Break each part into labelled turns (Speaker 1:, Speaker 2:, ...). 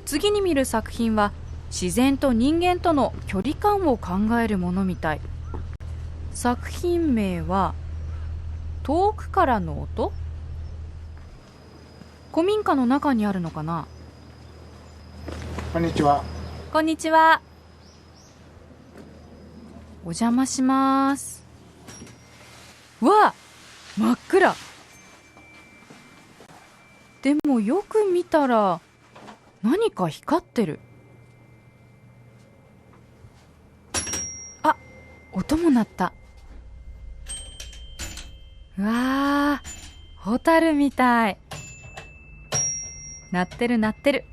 Speaker 1: 次に見る作品は自然と人間との距離感を考えるものみたい。作品名は遠くからの音。古民家の中にあるのかな。
Speaker 2: こんにちは。
Speaker 1: こんにちは。お邪魔します。わあ、真っ暗。でもよく見たら何か光ってる。あ、音も鳴った。うわー、ホタルみたい。鳴ってる鳴ってる。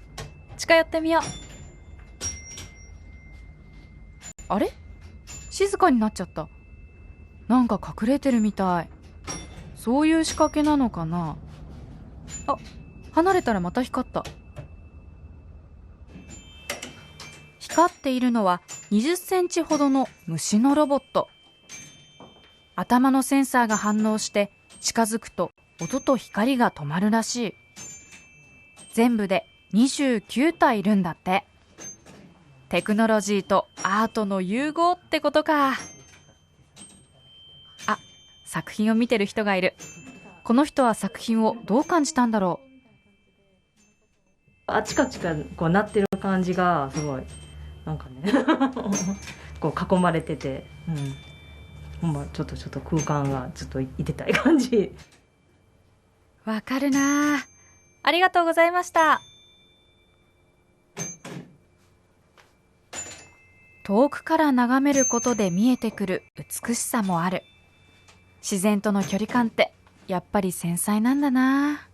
Speaker 1: 近寄ってみよう。あれ？静かになっちゃった。なんか隠れてるみたい。そういう仕掛けなのかな。あ、離れたらまた光った。光っているのは20センチほどの虫のロボット。頭のセンサーが反応して近づくと音と光が止まるらしい。全部で29体いるんだって。テクノロジーとアートの融合ってことか。あ、作品を見てる人がいる。この人は作品をどう感じたんだろう。
Speaker 3: あちかちかこうなってる感じがすごいなんかねこう囲まれてて、ほんまちょっと空間がずっといてたい感じ。
Speaker 1: わかるな。ありがとうございました。遠くから眺めることで見えてくる美しさもある。自然との距離感ってやっぱり繊細なんだな。